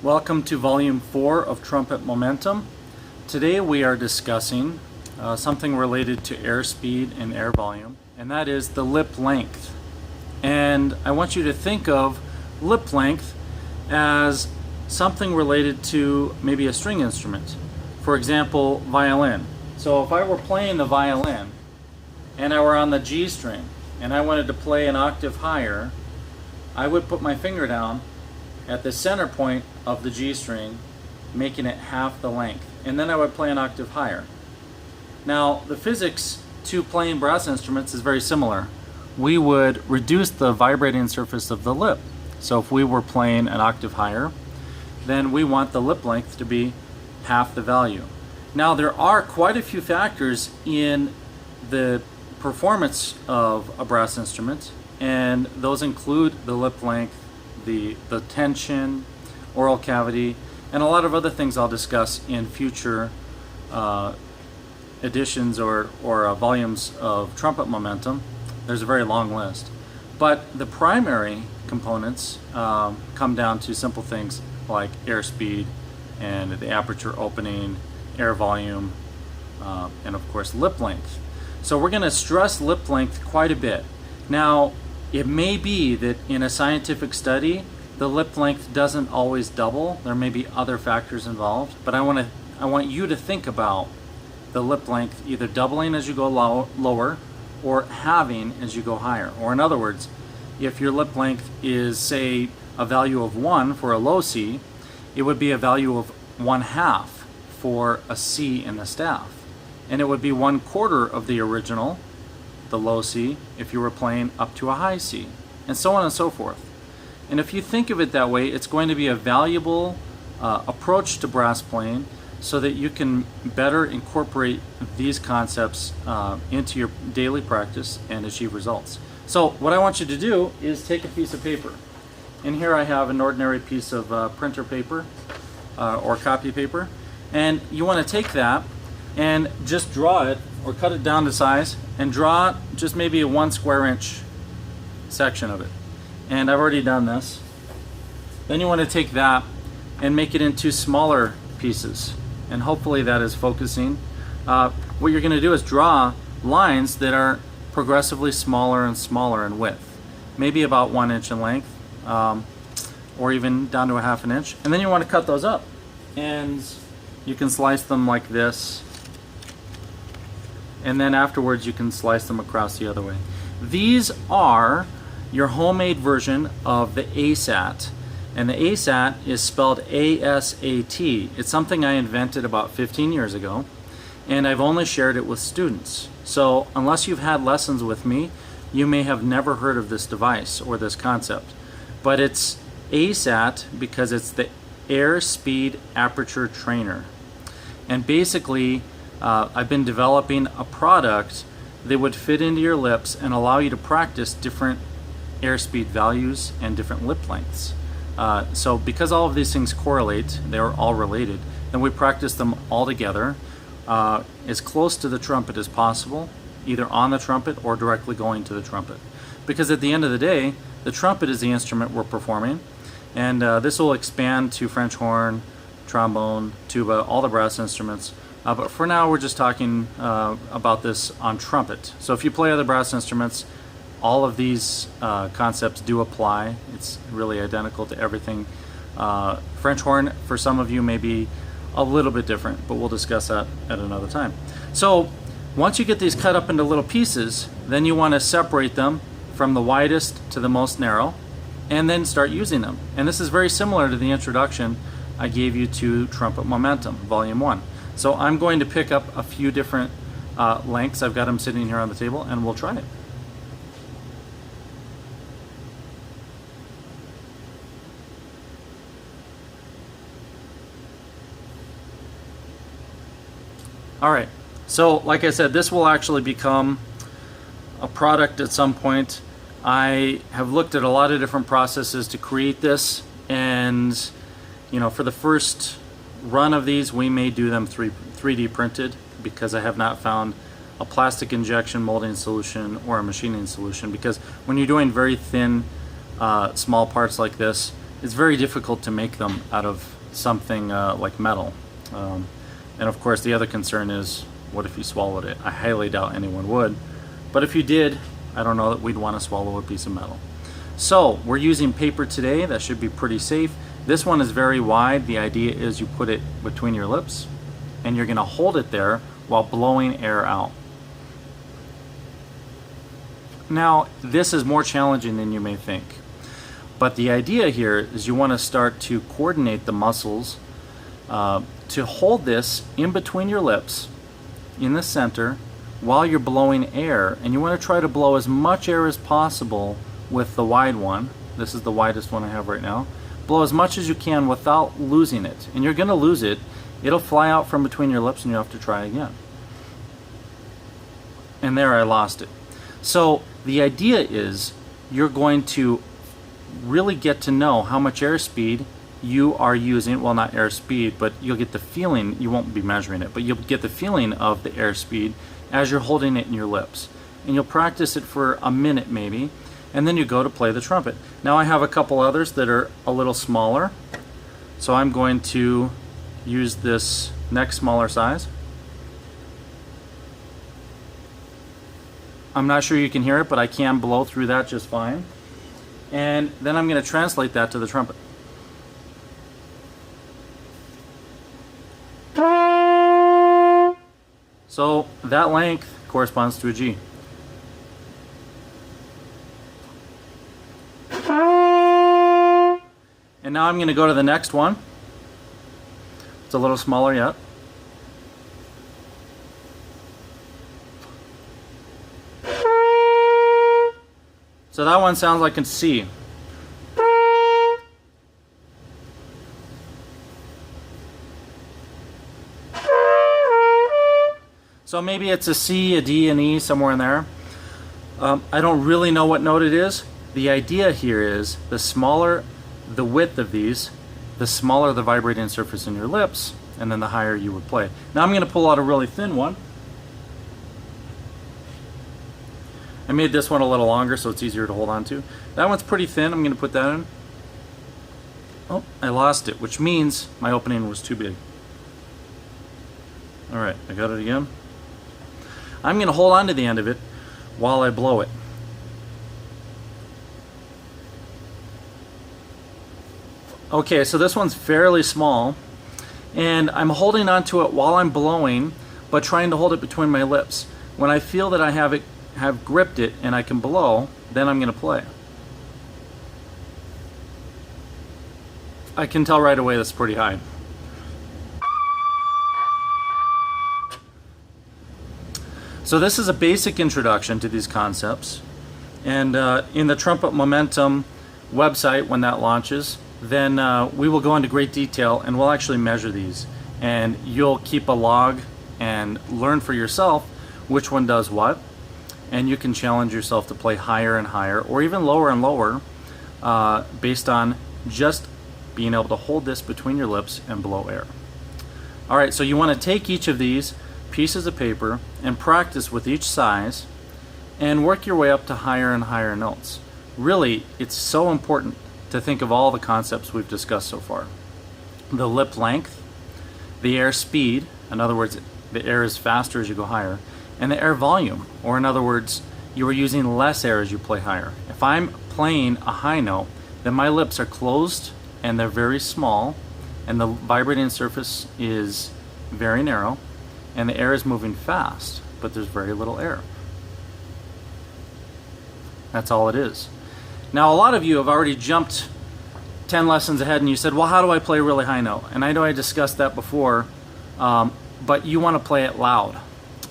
Welcome to Volume 4 of Trumpet Momentum. Today we are discussing something related to airspeed and air volume, and that is the lip length. And I want you to think of lip length as something related to maybe a string instrument. For example, violin. So if I were playing the violin and I were on the G string and I wanted to play an octave higher, I would put my finger down at the center point of the G string, making it half the length, and then I would play an octave higher. Now, the physics to playing brass instruments is very similar. We would reduce the vibrating surface of the lip. So if we were playing an octave higher, then we want the lip length to be half the value. Now, there are quite a few factors in the performance of a brass instrument, and those include the lip length, the tension, oral cavity, and a lot of other things I'll discuss in future editions or volumes of Trumpet Momentum. There's a very long list. But the primary components come down to simple things like airspeed and the aperture opening, air volume, and of course lip length. So we're going to stress lip length quite a bit. Now, it may be that in a scientific study, the lip length doesn't always double. There may be other factors involved, but I want you to think about the lip length either doubling as you go lower or halving as you go higher. Or in other words, if your lip length is, say, a value of 1 for a low C, it would be a value of 1/2 for a C in the staff. And it would be 1/4 of the original, the low C, if you were playing up to a high C, and so on and so forth. And if you think of it that way, it's going to be a valuable approach to brass playing so that you can better incorporate these concepts into your daily practice and achieve results. So what I want you to do is take a piece of paper. And here I have an ordinary piece of printer paper or copy paper. And you want to take that and just draw it or cut it down to size and draw just maybe a 1 square inch section of it. And I've already done this. Then you want to take that and make it into smaller pieces, and hopefully that is focusing. What you're going to do is draw lines that are progressively smaller and smaller in width, maybe about 1 inch in length, or even down to a 1/2 inch. And then you want to cut those up, and you can slice them like this, and then afterwards you can slice them across the other way. These are your homemade version of the ASAT, and the ASAT is spelled ASAT. It's something I invented about 15 years ago, and I've only shared it with students. So unless you've had lessons with me, you may have never heard of this device or this concept. But it's ASAT because it's the Air Speed Aperture Trainer. And basically, I've been developing a product that would fit into your lips and allow you to practice different airspeed values and different lip lengths. So because all of these things correlate, they're all related, then we practice them all together as close to the trumpet as possible, either on the trumpet or directly going to the trumpet. Because at the end of the day, the trumpet is the instrument we're performing, and this will expand to French horn, trombone, tuba, all the brass instruments. But for now, we're just talking about this on trumpet. So if you play other brass instruments, all of these concepts do apply. It's really identical to everything. French horn, for some of you, may be a little bit different, but we'll discuss that at another time. So once you get these cut up into little pieces, then you want to separate them from the widest to the most narrow, and then start using them. And this is very similar to the introduction I gave you to Trumpet Momentum, Volume 1. So I'm going to pick up a few different lengths. I've got them sitting here on the table, and we'll try it. All right, so like I said, this will actually become a product at some point. I have looked at a lot of different processes to create this, and for the first run of these, we may do them 3D printed because I have not found a plastic injection molding solution or a machining solution, because when you're doing very thin small parts like this, it's very difficult to make them out of something like metal. And of course the other concern is, what if you swallowed it? I highly doubt anyone would, but if you did, I don't know that we'd want to swallow a piece of metal. So we're using paper today. That should be pretty safe. This one is very wide. The idea is you put it between your lips and you're going to hold it there while blowing air out. Now, this is more challenging than you may think, but the idea here is you want to start to coordinate the muscles to hold this in between your lips in the center while you're blowing air, and you want to try to blow as much air as possible with the wide one. This is the widest one I have right now. Blow as much as you can without losing it, and you're going to lose it. It'll fly out from between your lips and you have to try again. And there, I lost it. So the idea is you're going to really get to know how much airspeed you are using. Well, not airspeed, but you'll get the feeling. You won't be measuring it, but you'll get the feeling of the airspeed as you're holding it in your lips. And you'll practice it for a minute maybe, and then you go to play the trumpet. Now I have a couple others that are a little smaller, so I'm going to use this next smaller size. I'm not sure you can hear it, but I can blow through that just fine. And then I'm going to translate that to the trumpet. So that length corresponds to a G. And now I'm going to go to the next one. It's a little smaller yet. So that one sounds like a C. So maybe it's a C, a D, an E, somewhere in there. I don't really know what note it is. The idea here is the smaller the width of these, the smaller the vibrating surface in your lips, and then the higher you would play. Now I'm going to pull out a really thin one. I made this one a little longer so it's easier to hold on to. That one's pretty thin. I'm going to put that in. Oh, I lost it, which means my opening was too big. Alright, I got it again. I'm going to hold on to the end of it while I blow it. Okay, so this one's fairly small, and I'm holding on to it while I'm blowing, but trying to hold it between my lips. When I feel that I have gripped it and I can blow, then I'm going to play. I can tell right away that's pretty high. So this is a basic introduction to these concepts, and in the Trumpet Momentum website, when that launches, then we will go into great detail and we'll actually measure these, and you'll keep a log and learn for yourself which one does what, and you can challenge yourself to play higher and higher or even lower and lower based on just being able to hold this between your lips and blow air. Alright, so you want to take each of these pieces of paper and practice with each size and work your way up to higher and higher notes. Really, it's so important to think of all the concepts we've discussed so far. The lip length, the air speed, in other words, the air is faster as you go higher, and the air volume, or in other words, you are using less air as you play higher. If I'm playing a high note, then my lips are closed and they're very small, and the vibrating surface is very narrow, and the air is moving fast, but there's very little air. That's all it is. Now, a lot of you have already jumped 10 lessons ahead and you said, well, how do I play a really high note? And I know I discussed that before, but you want to play it loud.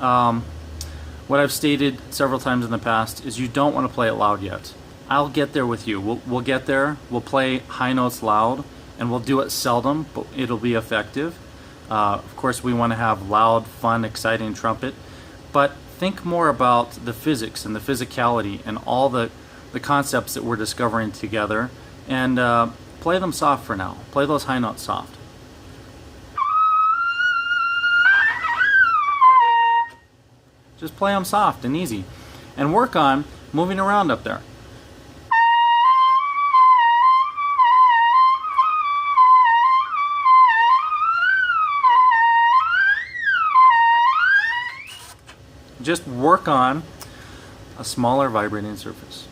What I've stated several times in the past is you don't want to play it loud yet. I'll get there with you. We'll get there. We'll play high notes loud, and we'll do it seldom, but it'll be effective. Of course, we want to have loud, fun, exciting trumpet, but think more about the physics and the physicality and all the concepts that we're discovering together, and play them soft for now. Play those high notes soft. Just play them soft and easy, and work on moving around up there. just work on a smaller vibrating surface.